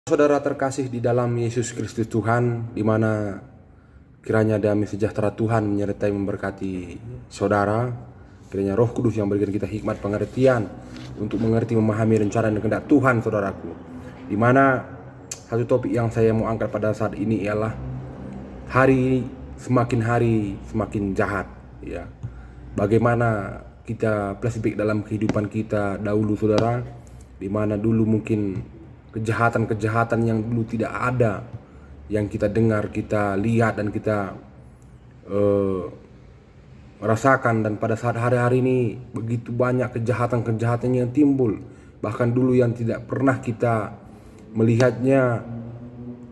Saudara terkasih di dalam Yesus Kristus Tuhan, di mana kiranya damai sejahtera Tuhan menyertai memberkati saudara. Kiranya Roh Kudus yang berikan kita hikmat pengertian untuk mengerti memahami rencana dan kehendak Tuhan, saudaraku. Di mana satu topik yang saya mau angkat pada saat ini ialah hari semakin jahat, ya. Bagaimana kita flashback dalam kehidupan kita dahulu, saudara, di mana dulu mungkin kejahatan-kejahatan yang dulu tidak ada, yang kita dengar, kita lihat, dan kita rasakan. Dan pada saat hari-hari ini begitu banyak kejahatan-kejahatan yang timbul, bahkan dulu yang tidak pernah kita melihatnya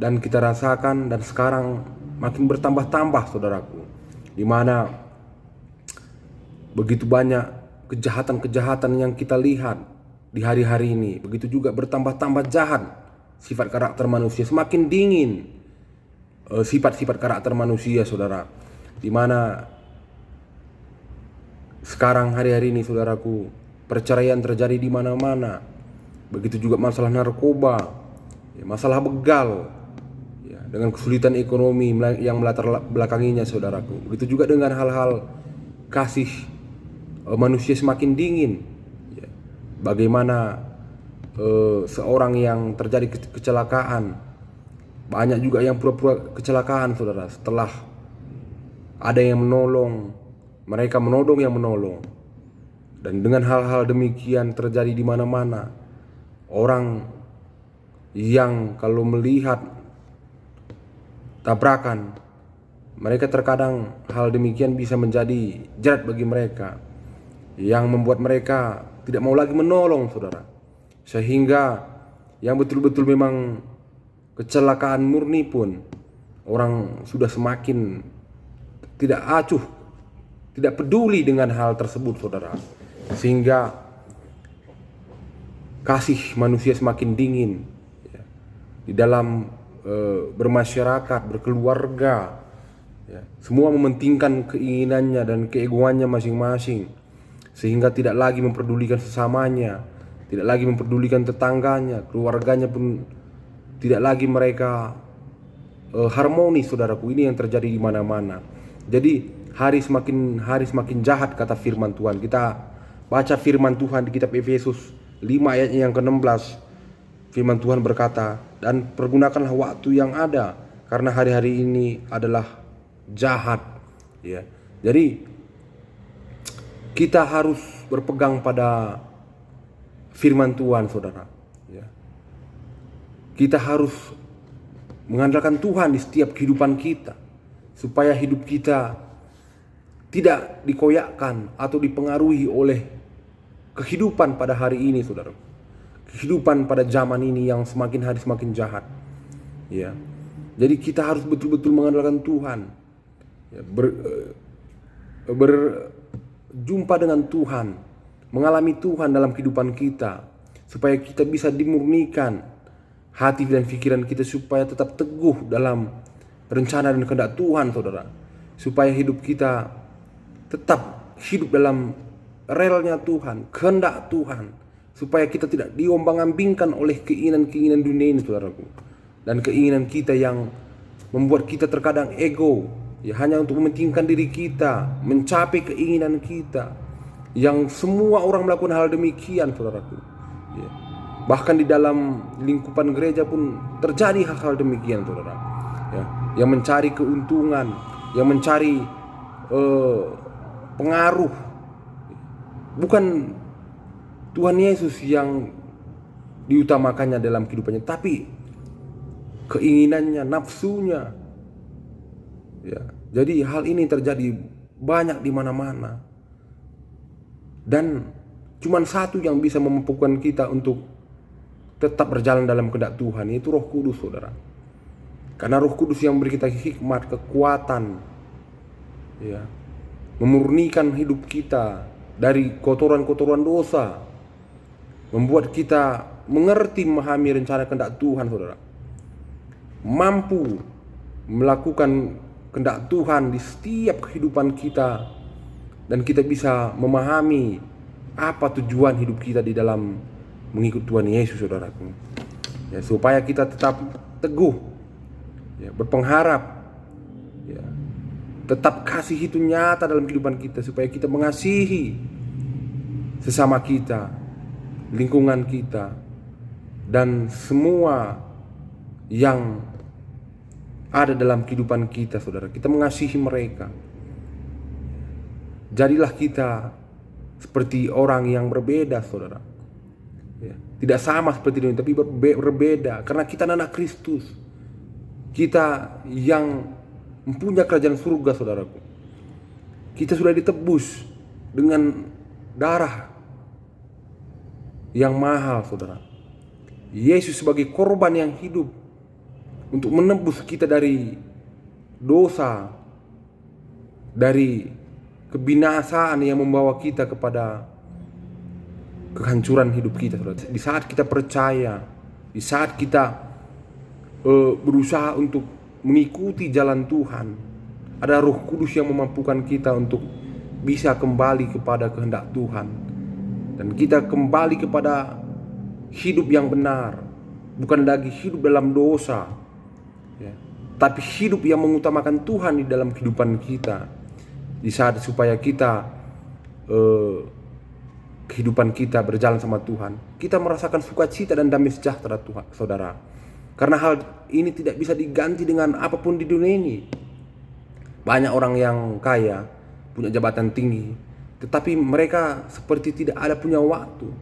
dan kita rasakan, dan sekarang makin bertambah-tambah, saudaraku, di mana begitu banyak kejahatan-kejahatan yang kita lihat di hari-hari ini. Begitu juga bertambah-tambah jahat sifat karakter manusia, semakin dingin sifat-sifat karakter manusia, saudara. Dimana sekarang hari-hari ini, saudaraku, perceraian terjadi di mana-mana. Begitu juga masalah narkoba, ya, masalah begal, ya, dengan kesulitan ekonomi yang melatar belakanginya, saudaraku. Begitu juga dengan hal-hal kasih manusia semakin dingin. Bagaimana seorang yang terjadi kecelakaan, banyak juga yang pura-pura kecelakaan, saudara, setelah ada yang menolong, mereka menodong yang menolong. Dan dengan hal-hal demikian terjadi di mana-mana. Orang yang kalau melihat tabrakan, mereka terkadang hal demikian bisa menjadi jerat bagi mereka, yang membuat mereka tidak mau lagi menolong, saudara. Sehingga yang betul-betul memang kecelakaan murni pun orang sudah semakin tidak acuh, tidak peduli dengan hal tersebut, saudara. Sehingga kasih manusia semakin dingin, ya, di dalam bermasyarakat, berkeluarga, ya. Semua mementingkan keinginannya dan keegoannya masing-masing, sehingga tidak lagi memperdulikan sesamanya, tidak lagi memperdulikan tetangganya, keluarganya pun tidak lagi mereka harmonis, saudaraku. Ini yang terjadi di mana-mana. Jadi hari semakin jahat, kata firman Tuhan. Kita baca firman Tuhan di kitab Efesus 5 ayatnya yang ke-16. Firman Tuhan berkata, "Dan pergunakanlah waktu yang ada, karena hari-hari ini adalah jahat." Ya. Jadi kita harus berpegang pada firman Tuhan, saudara, ya. Kita harus mengandalkan Tuhan di setiap kehidupan kita, supaya hidup kita tidak dikoyakkan atau dipengaruhi oleh kehidupan pada hari ini, saudara. Kehidupan pada zaman ini yang semakin hari semakin jahat, ya. Jadi kita harus betul-betul mengandalkan Tuhan, ya, berjumpa dengan Tuhan, mengalami Tuhan dalam kehidupan kita, supaya kita bisa dimurnikan hati dan pikiran kita, supaya tetap teguh dalam rencana dan kehendak Tuhan, saudara. Supaya hidup kita tetap hidup dalam relnya Tuhan, kehendak Tuhan, supaya kita tidak diombang-ambingkan oleh keinginan-keinginan dunia ini, saudaraku, dan keinginan kita yang membuat kita terkadang ego, ya, hanya untuk mementingkan diri kita, mencapai keinginan kita, yang semua orang melakukan hal demikian, saudaraku, ya. Bahkan di dalam lingkupan gereja pun terjadi hal-hal demikian, saudara, ya, yang mencari keuntungan, yang mencari pengaruh. Bukan Tuhan Yesus yang diutamakannya dalam kehidupannya, tapi keinginannya, nafsunya, ya. Jadi hal ini terjadi banyak di mana-mana, dan cuman satu yang bisa memampukan kita untuk tetap berjalan dalam kehendak Tuhan, yaitu Roh Kudus, saudara. Karena Roh Kudus yang memberi kita hikmat, kekuatan, ya, memurnikan hidup kita dari kotoran-kotoran dosa, membuat kita mengerti, memahami rencana kehendak Tuhan, saudara. Mampu melakukan kehendak Tuhan di setiap kehidupan kita, dan kita bisa memahami apa tujuan hidup kita di dalam mengikut Tuhan Yesus, saudaraku. ya, supaya kita tetap teguh, ya, berpengharap, ya, tetap kasih itu nyata dalam kehidupan kita, supaya kita mengasihi sesama kita, lingkungan kita, dan semua yang ada dalam kehidupan kita, saudara. Kita mengasihi mereka. Jadilah kita seperti orang yang berbeda, saudara. Ya, tidak sama seperti dunia, tapi berbeda. Karena kita anak Kristus. Kita yang mempunyai kerajaan surga, saudaraku. Kita sudah ditebus dengan darah yang mahal, saudara. Yesus sebagai korban yang hidup untuk menebus kita dari dosa, dari kebinasaan yang membawa kita kepada kehancuran hidup kita, saudara. Di saat kita percaya, di saat kita berusaha untuk mengikuti jalan Tuhan, ada Roh Kudus yang memampukan kita untuk bisa kembali kepada kehendak Tuhan, dan kita kembali kepada hidup yang benar, bukan lagi hidup dalam dosa, ya, tapi hidup yang mengutamakan Tuhan di dalam kehidupan kita. Di saat supaya kita kehidupan kita berjalan sama Tuhan, kita merasakan sukacita dan damai sejahtera, Tuhan, saudara. Karena hal ini tidak bisa diganti dengan apapun di dunia ini. Banyak orang yang kaya, punya jabatan tinggi, tetapi mereka seperti tidak ada punya waktu,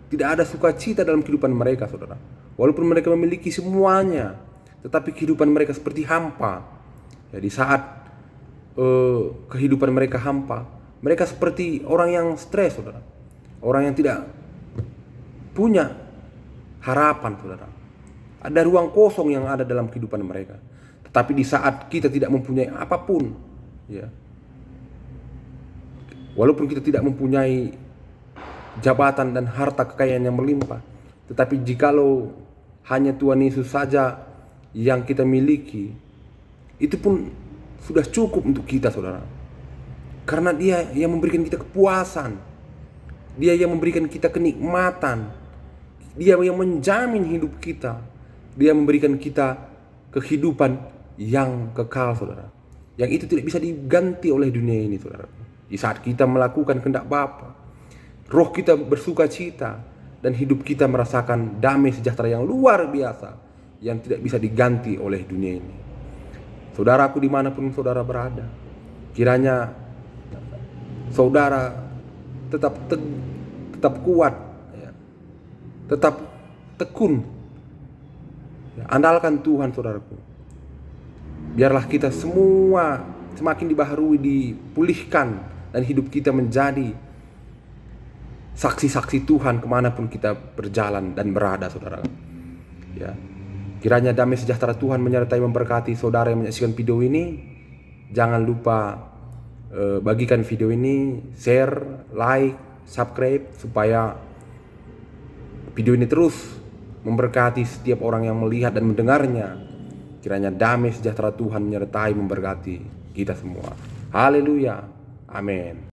tidak ada sukacita dalam kehidupan mereka, saudara. Walaupun mereka memiliki semuanya, tetapi kehidupan mereka seperti hampa. Ya, di saat kehidupan mereka hampa, mereka seperti orang yang stres, saudara. Orang yang tidak punya harapan, saudara. Ada ruang kosong yang ada dalam kehidupan mereka. Tetapi di saat kita tidak mempunyai apapun, ya, walaupun kita tidak mempunyai jabatan dan harta kekayaan yang melimpah, tetapi jikalau hanya Tuhan Yesus saja yang kita miliki, itu pun sudah cukup untuk kita, saudara. Karena Dia yang memberikan kita kepuasan, Dia yang memberikan kita kenikmatan, Dia yang menjamin hidup kita, Dia memberikan kita kehidupan yang kekal, saudara. Yang itu tidak bisa diganti oleh dunia ini, saudara. Di saat kita melakukan kehendak Bapa, roh kita bersuka cita, dan hidup kita merasakan damai sejahtera yang luar biasa, yang tidak bisa diganti oleh dunia ini. Saudaraku, dimanapun saudara berada, kiranya saudara tetap kuat, ya, tetap tekun, ya, andalkan Tuhan, saudaraku. Biarlah kita semua semakin dibaharui, dipulihkan, dan hidup kita menjadi saksi-saksi Tuhan kemanapun kita berjalan dan berada, saudara. Ya, kiranya damai sejahtera Tuhan menyertai memberkati saudara yang menyaksikan video ini. Jangan lupa bagikan video ini, share, like, subscribe, supaya video ini terus memberkati setiap orang yang melihat dan mendengarnya. Kiranya damai sejahtera Tuhan menyertai memberkati kita semua. Haleluya. Amin.